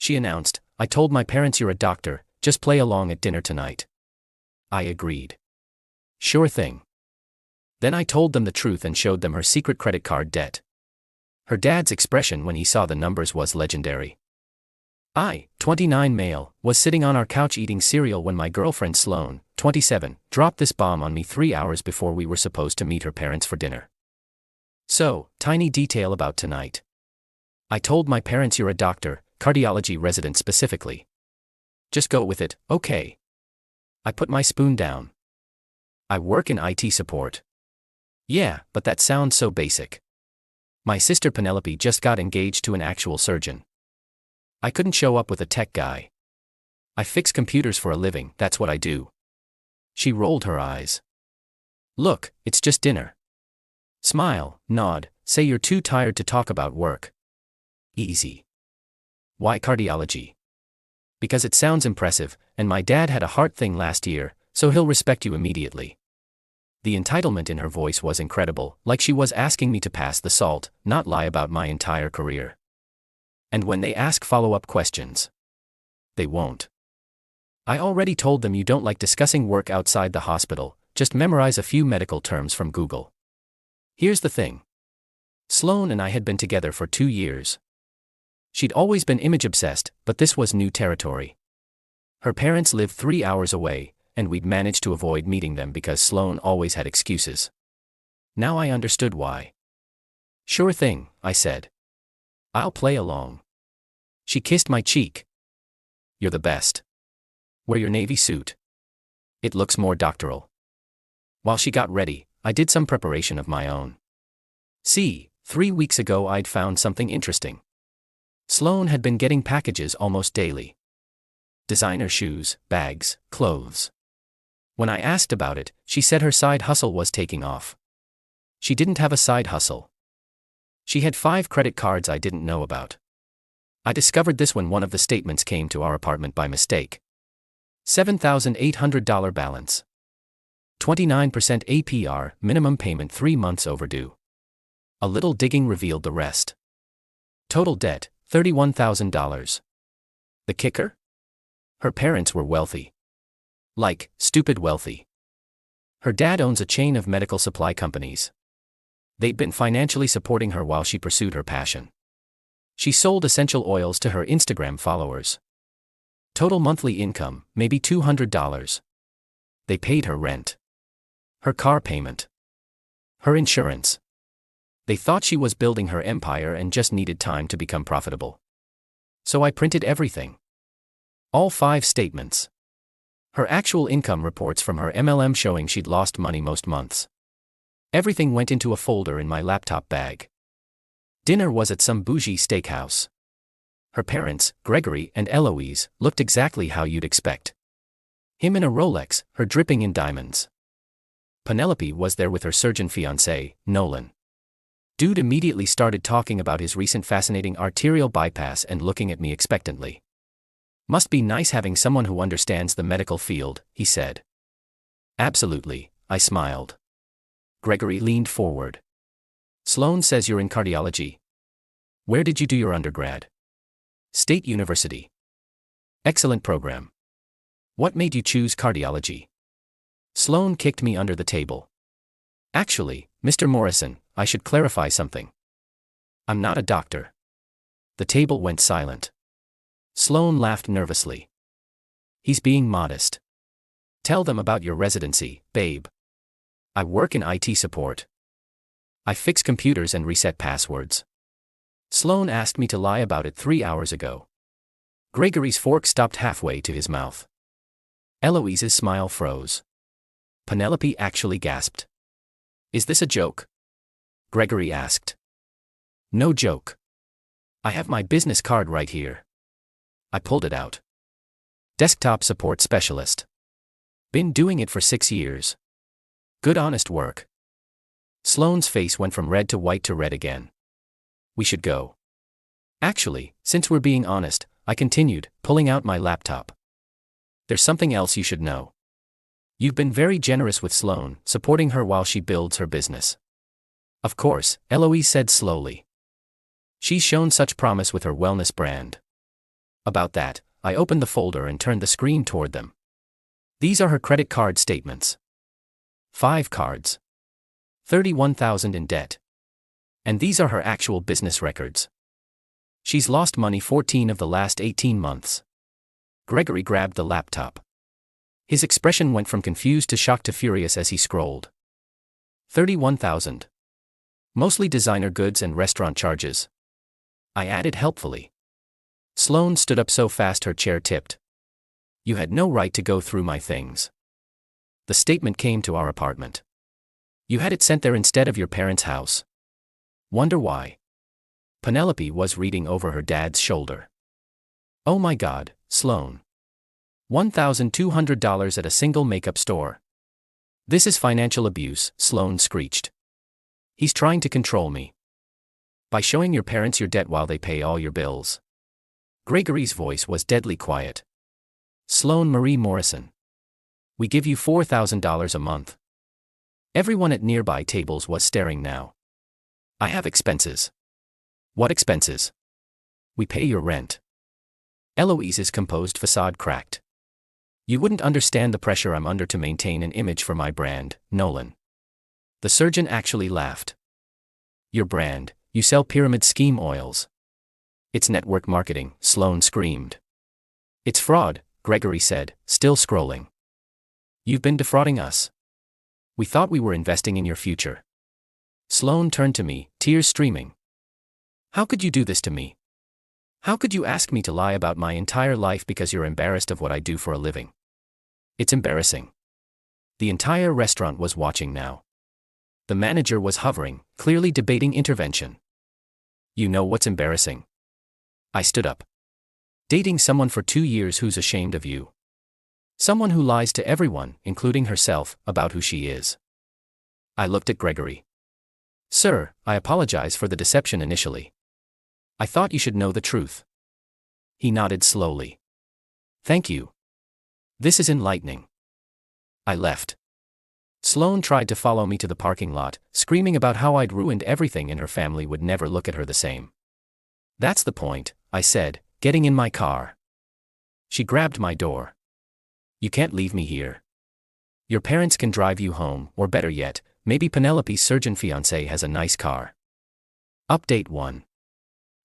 She announced, "I told my parents you're a doctor, just play along at dinner tonight." I agreed. "Sure thing." Then I told them the truth and showed them her secret credit card debt. Her dad's expression when he saw the numbers was legendary. I, 29 male, was sitting on our couch eating cereal when my girlfriend Sloane, 27, dropped this bomb on me 3 hours before we were supposed to meet her parents for dinner. So, tiny detail about tonight. I told my parents you're a doctor, cardiology resident specifically. Just go with it, okay? I put my spoon down. I work in IT support. Yeah, but that sounds so basic. My sister Penelope just got engaged to an actual surgeon. I couldn't show up with a tech guy. I fix computers for a living, that's what I do. She rolled her eyes. Look, it's just dinner. Smile, nod, say you're too tired to talk about work. Easy. Why cardiology? Because it sounds impressive, and my dad had a heart thing last year, so he'll respect you immediately. The entitlement in her voice was incredible, like she was asking me to pass the salt, not lie about my entire career. And when they ask follow-up questions, they won't. I already told them you don't like discussing work outside the hospital, just memorize a few medical terms from Google. Here's the thing. Sloane and I had been together for 2 years. She'd always been image-obsessed, but this was new territory. Her parents lived 3 hours away, and we'd managed to avoid meeting them because Sloane always had excuses. Now I understood why. Sure thing, I said. I'll play along. She kissed my cheek. You're the best. Wear your navy suit. It looks more doctoral. While she got ready, I did some preparation of my own. See, 3 weeks ago I'd found something interesting. Sloane had been getting packages almost daily. Designer shoes, bags, clothes. When I asked about it, she said her side hustle was taking off. She didn't have a side hustle. She had 5 credit cards I didn't know about. I discovered this when one of the statements came to our apartment by mistake. $7,800 balance. 29% APR, minimum payment 3 months overdue. A little digging revealed the rest. Total debt, $31,000. The kicker? Her parents were wealthy. Like, stupid wealthy. Her dad owns a chain of medical supply companies. They'd been financially supporting her while she pursued her passion. She sold essential oils to her Instagram followers. Total monthly income, maybe $200. They paid her rent. Her car payment. Her insurance. They thought she was building her empire and just needed time to become profitable. So I printed everything. All 5 statements. Her actual income reports from her MLM showing she'd lost money most months. Everything went into a folder in my laptop bag. Dinner was at some bougie steakhouse. Her parents, Gregory and Eloise, looked exactly how you'd expect. Him in a Rolex, her dripping in diamonds. Penelope was there with her surgeon fiancé, Nolan. Dude immediately started talking about his recent fascinating arterial bypass and looking at me expectantly. Must be nice having someone who understands the medical field, he said. Absolutely, I smiled. Gregory leaned forward. Sloane says you're in cardiology. Where did you do your undergrad? State University. Excellent program. What made you choose cardiology? Sloane kicked me under the table. Actually, Mr. Morrison, I should clarify something. I'm not a doctor. The table went silent. Sloane laughed nervously. He's being modest. Tell them about your residency, babe. I work in IT support. I fix computers and reset passwords. Sloane asked me to lie about it 3 hours ago. Gregory's fork stopped halfway to his mouth. Eloise's smile froze. Penelope actually gasped. Is this a joke? Gregory asked. No joke. I have my business card right here. I pulled it out. Desktop support specialist. Been doing it for 6 years. Good honest work. Sloane's face went from red to white to red again. We should go. Actually, since we're being honest, I continued, pulling out my laptop. There's something else you should know. You've been very generous with Sloane, supporting her while she builds her business. Of course, Eloise said slowly. She's shown such promise with her wellness brand. About that, I opened the folder and turned the screen toward them. These are her credit card statements. 5 cards. 31,000 in debt. And these are her actual business records. She's lost money 14 of the last 18 months. Gregory grabbed the laptop. His expression went from confused to shocked to furious as he scrolled. 31,000. Mostly designer goods and restaurant charges. I added helpfully. Sloane stood up so fast her chair tipped. You had no right to go through my things. The statement came to our apartment. You had it sent there instead of your parents' house. Wonder why? Penelope was reading over her dad's shoulder. Oh my God, Sloane. $1,200 at a single makeup store. This is financial abuse, Sloane screeched. He's trying to control me. By showing your parents your debt while they pay all your bills. Gregory's voice was deadly quiet. Sloane Marie Morrison. We give you $4,000 a month. Everyone at nearby tables was staring now. I have expenses. What expenses? We pay your rent. Eloise's composed facade cracked. You wouldn't understand the pressure I'm under to maintain an image for my brand, Nolan. The surgeon actually laughed. Your brand, you sell pyramid scheme oils. It's network marketing, Sloane screamed. It's fraud, Gregory said, still scrolling. You've been defrauding us. We thought we were investing in your future. Sloane turned to me, tears streaming. How could you do this to me? How could you ask me to lie about my entire life because you're embarrassed of what I do for a living? It's embarrassing. The entire restaurant was watching now. The manager was hovering, clearly debating intervention. You know what's embarrassing? I stood up. Dating someone for 2 years who's ashamed of you. Someone who lies to everyone, including herself, about who she is. I looked at Gregory. Sir, I apologize for the deception initially. I thought you should know the truth. He nodded slowly. Thank you. This is enlightening. I left. Sloane tried to follow me to the parking lot, screaming about how I'd ruined everything and her family would never look at her the same. That's the point, I said, getting in my car. She grabbed my door. You can't leave me here. Your parents can drive you home, or better yet, maybe Penelope's surgeon fiancé has a nice car. Update 1.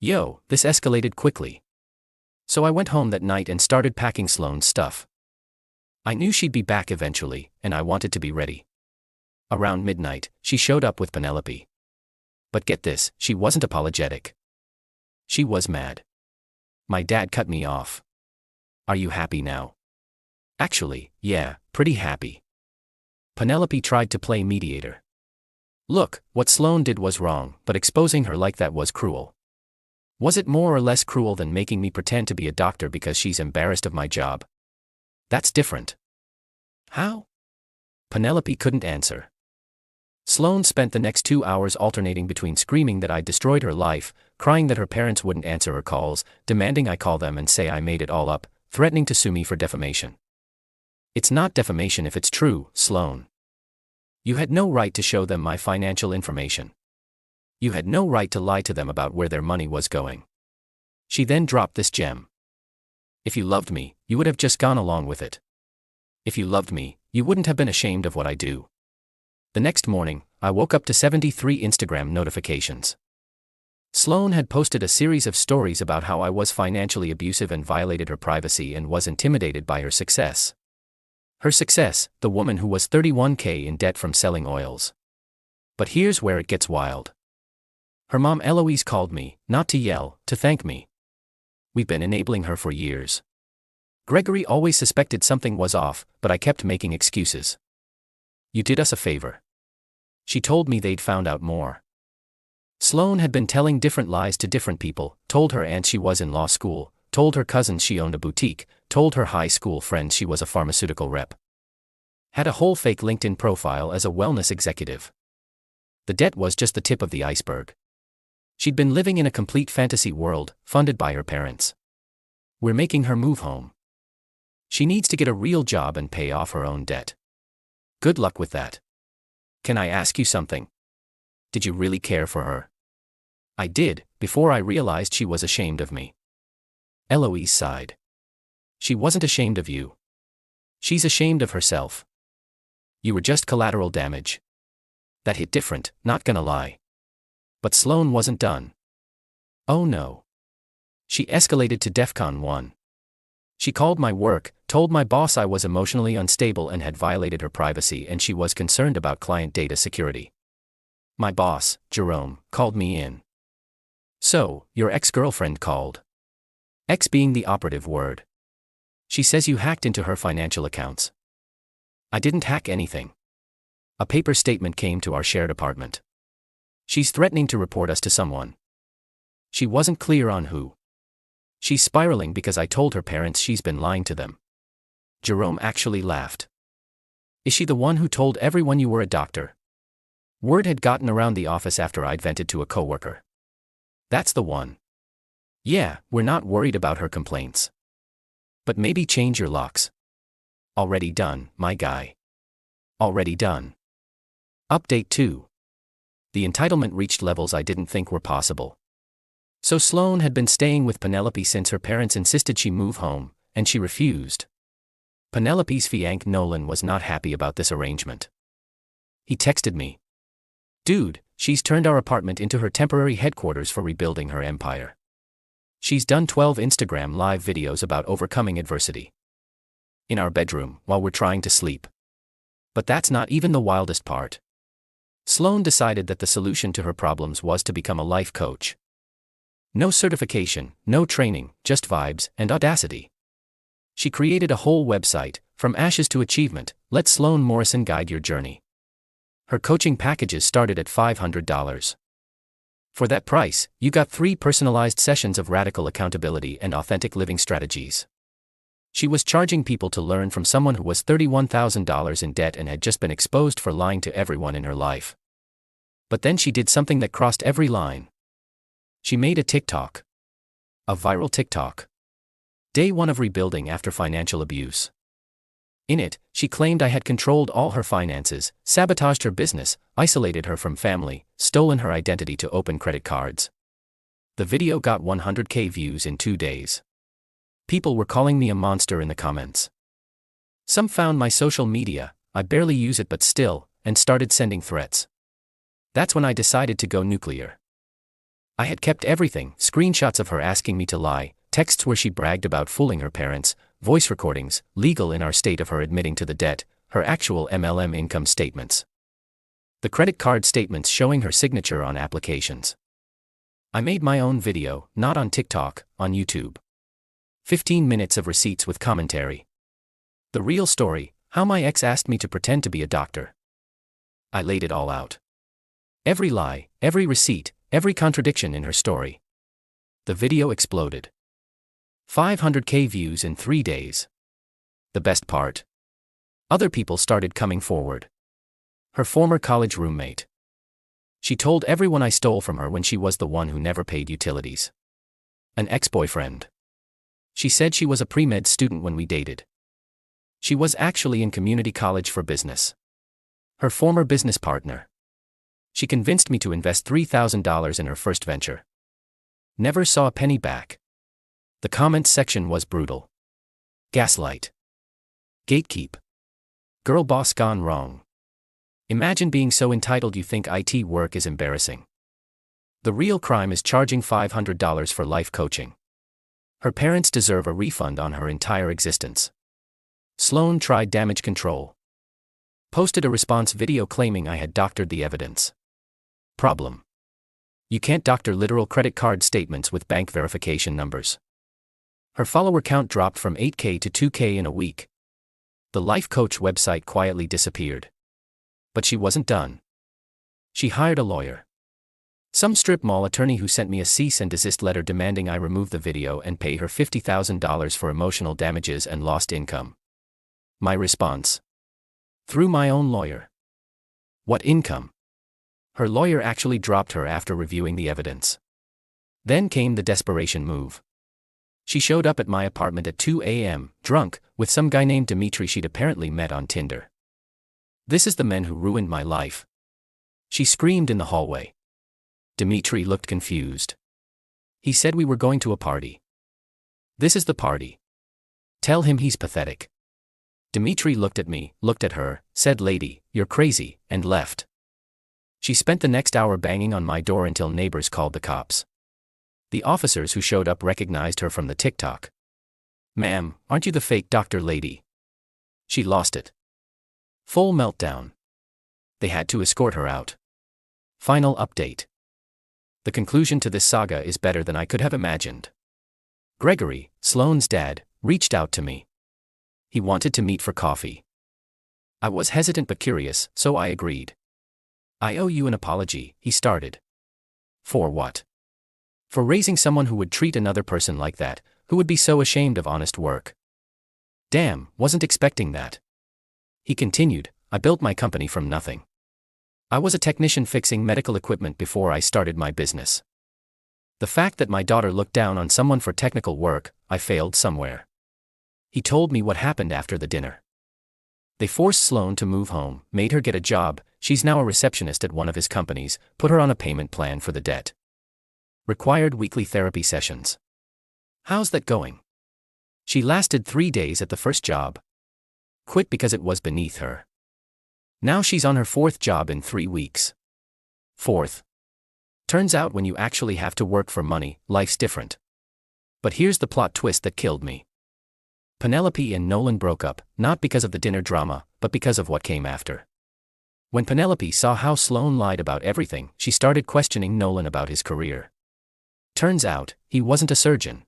Yo, this escalated quickly. So I went home that night and started packing Sloane's stuff. I knew she'd be back eventually, and I wanted to be ready. Around midnight, she showed up with Penelope. But get this, she wasn't apologetic. She was mad. My dad cut me off. Are you happy now? Actually, yeah, pretty happy. Penelope tried to play mediator. Look, what Sloane did was wrong, but exposing her like that was cruel. Was it more or less cruel than making me pretend to be a doctor because she's embarrassed of my job? That's different. How? Penelope couldn't answer. Sloane spent the next 2 hours alternating between screaming that I'd destroyed her life, crying that her parents wouldn't answer her calls, demanding I call them and say I made it all up, threatening to sue me for defamation. It's not defamation if it's true, Sloane. You had no right to show them my financial information. You had no right to lie to them about where their money was going. She then dropped this gem. If you loved me, you would have just gone along with it. If you loved me, you wouldn't have been ashamed of what I do. The next morning, I woke up to 73 Instagram notifications. Sloane had posted a series of stories about how I was financially abusive and violated her privacy and was intimidated by her success. Her success, the woman who was $31,000 in debt from selling oils. But here's where it gets wild. Her mom Eloise called me, not to yell, to thank me. We've been enabling her for years. Gregory always suspected something was off, but I kept making excuses. You did us a favor. She told me they'd found out more. Sloane had been telling different lies to different people, told her aunt she was in law school, told her cousins she owned a boutique, told her high school friends she was a pharmaceutical rep. Had a whole fake LinkedIn profile as a wellness executive. The debt was just the tip of the iceberg. She'd been living in a complete fantasy world, funded by her parents. We're making her move home. She needs to get a real job and pay off her own debt. Good luck with that. Can I ask you something? Did you really care for her? I did, before I realized she was ashamed of me. Eloise sighed. She wasn't ashamed of you. She's ashamed of herself. You were just collateral damage. That hit different, not gonna lie. But Sloane wasn't done. Oh no. She escalated to DEFCON 1. She called my work, told my boss I was emotionally unstable and had violated her privacy, and she was concerned about client data security. My boss, Jerome, called me in. So, your ex-girlfriend called. Ex being the operative word. She says you hacked into her financial accounts. I didn't hack anything. A paper statement came to our shared apartment. She's threatening to report us to someone. She wasn't clear on who. She's spiraling because I told her parents she's been lying to them. Jerome actually laughed. Is she the one who told everyone you were a doctor? Word had gotten around the office after I'd vented to a coworker. That's the one. Yeah, we're not worried about her complaints. But maybe change your locks. Already done, my guy. Already done. Update 2. The entitlement reached levels I didn't think were possible. So Sloane had been staying with Penelope since her parents insisted she move home, and she refused. Penelope's fiancé Nolan was not happy about this arrangement. He texted me. Dude, she's turned our apartment into her temporary headquarters for rebuilding her empire. She's done 12 Instagram live videos about overcoming adversity. In our bedroom, while we're trying to sleep. But that's not even the wildest part. Sloane decided that the solution to her problems was to become a life coach. No certification, no training, just vibes and audacity. She created a whole website, From Ashes to Achievement, Let Sloane Morrison Guide Your Journey. Her coaching packages started at $500. For that price, you got 3 personalized sessions of radical accountability and authentic living strategies. She was charging people to learn from someone who was $31,000 in debt and had just been exposed for lying to everyone in her life. But then she did something that crossed every line. She made a TikTok. A viral TikTok. Day 1 of rebuilding after financial abuse. In it, she claimed I had controlled all her finances, sabotaged her business, isolated her from family, stolen her identity to open credit cards. The video got 100K views in 2 days. People were calling me a monster in the comments. Some found my social media, I barely use it but still, and started sending threats. That's when I decided to go nuclear. I had kept everything, screenshots of her asking me to lie, texts where she bragged about fooling her parents, voice recordings, legal in our state of her admitting to the debt, her actual MLM income statements. The credit card statements showing her signature on applications. I made my own video, not on TikTok, on YouTube. 15 minutes of receipts with commentary. The real story, how my ex asked me to pretend to be a doctor. I laid it all out. Every lie, every receipt, every contradiction in her story. The video exploded. 500K views in 3 days. The best part. Other people started coming forward. Her former college roommate. She told everyone I stole from her when she was the one who never paid utilities. An ex-boyfriend. She said she was a pre-med student when we dated. She was actually in community college for business. Her former business partner. She convinced me to invest $3,000 in her first venture. Never saw a penny back. The comments section was brutal. Gaslight. Gatekeep. Girl boss gone wrong. Imagine being so entitled you think IT work is embarrassing. The real crime is charging $500 for life coaching. Her parents deserve a refund on her entire existence. Sloane tried damage control. Posted a response video claiming I had doctored the evidence. Problem. You can't doctor literal credit card statements with bank verification numbers. Her follower count dropped from 8K to 2K in a week. The life coach website quietly disappeared. But she wasn't done. She hired a lawyer. Some strip mall attorney who sent me a cease and desist letter demanding I remove the video and pay her $50,000 for emotional damages and lost income. My response. Through my own lawyer. What income? Her lawyer actually dropped her after reviewing the evidence. Then came the desperation move. She showed up at my apartment at 2 a.m., drunk, with some guy named Dimitri she'd apparently met on Tinder. This is the man who ruined my life. She screamed in the hallway. Dimitri looked confused. He said we were going to a party. This is the party. Tell him he's pathetic. Dimitri looked at me, looked at her, said, "Lady, you're crazy," and left. She spent the next hour banging on my door until neighbors called the cops. The officers who showed up recognized her from the TikTok. "Ma'am, aren't you the fake doctor lady?" She lost it. Full meltdown. They had to escort her out. Final update. The conclusion to this saga is better than I could have imagined. Gregory, Sloane's dad, reached out to me. He wanted to meet for coffee. I was hesitant but curious, so I agreed. "I owe you an apology," he started. "For what?" "For raising someone who would treat another person like that, who would be so ashamed of honest work." "Damn, wasn't expecting that." He continued, "I built my company from nothing. I was a technician fixing medical equipment before I started my business. The fact that my daughter looked down on someone for technical work, I failed somewhere." He told me what happened after the dinner. They forced Sloane to move home, made her get a job. She's now a receptionist at one of his companies, put her on a payment plan for the debt. Required weekly therapy sessions. "How's that going?" She lasted 3 days at the first job. Quit because it was beneath her. Now she's on her 4th job in 3 weeks. 4th. Turns out when you actually have to work for money, life's different. But here's the plot twist that killed me. Penelope and Nolan broke up, not because of the dinner drama, but because of what came after. When Penelope saw how Sloane lied about everything, she started questioning Nolan about his career. Turns out, he wasn't a surgeon.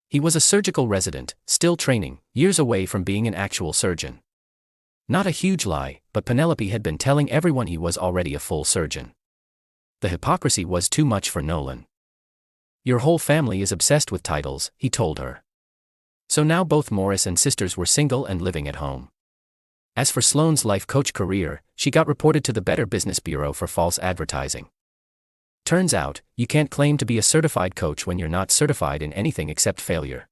He was a surgical resident, still training, years away from being an actual surgeon. Not a huge lie, but Penelope had been telling everyone he was already a full surgeon. The hypocrisy was too much for Nolan. "Your whole family is obsessed with titles," he told her. So now both Morris and sisters were single and living at home. As for Sloane's life coach career, she got reported to the Better Business Bureau for false advertising. Turns out, you can't claim to be a certified coach when you're not certified in anything except failure.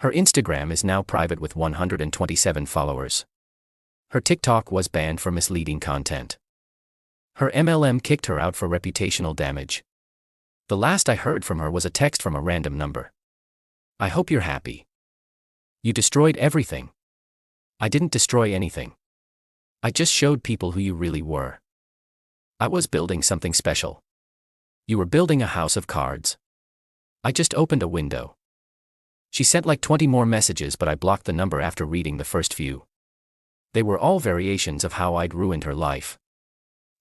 Her Instagram is now private with 127 followers. Her TikTok was banned for misleading content. Her MLM kicked her out for reputational damage. The last I heard from her was a text from a random number. "I hope you're happy. You destroyed everything." "I didn't destroy anything. I just showed people who you really were. I was building something special. You were building a house of cards. I just opened a window." She sent like 20 more messages, but I blocked the number after reading the first few. They were all variations of how I'd ruined her life.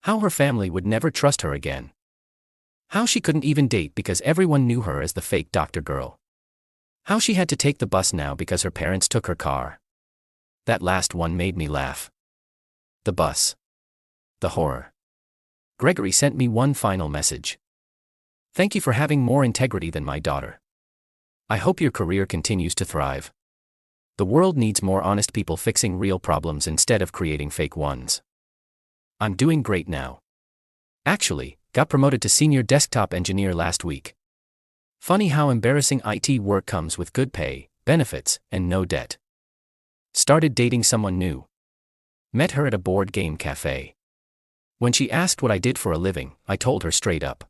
How her family would never trust her again. How she couldn't even date because everyone knew her as the fake doctor girl. How she had to take the bus now because her parents took her car. That last one made me laugh. The bus. The horror. Gregory sent me one final message. "Thank you for having more integrity than my daughter. I hope your career continues to thrive. The world needs more honest people fixing real problems instead of creating fake ones. I'm doing great now. Actually, got promoted to senior desktop engineer last week. Funny how embarrassing IT work comes with good pay, benefits, and no debt. Started dating someone new. Met her at a board game cafe. When she asked what I did for a living, I told her straight up.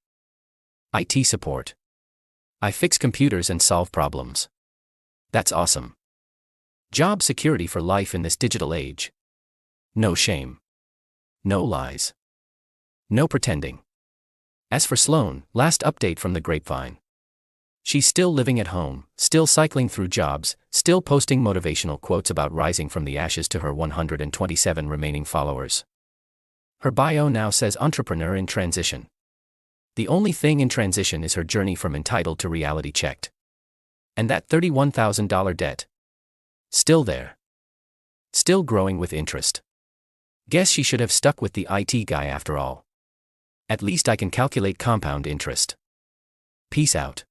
IT support. I fix computers and solve problems. That's awesome. Job security for life in this digital age. No shame. No lies. No pretending." As for Sloane, last update from the grapevine. She's still living at home, still cycling through jobs, still posting motivational quotes about rising from the ashes to her 127 remaining followers. Her bio now says entrepreneur in transition. The only thing in transition is her journey from entitled to reality checked. And that $31,000 debt. Still there. Still growing with interest. Guess she should have stuck with the IT guy after all. At least I can calculate compound interest. Peace out.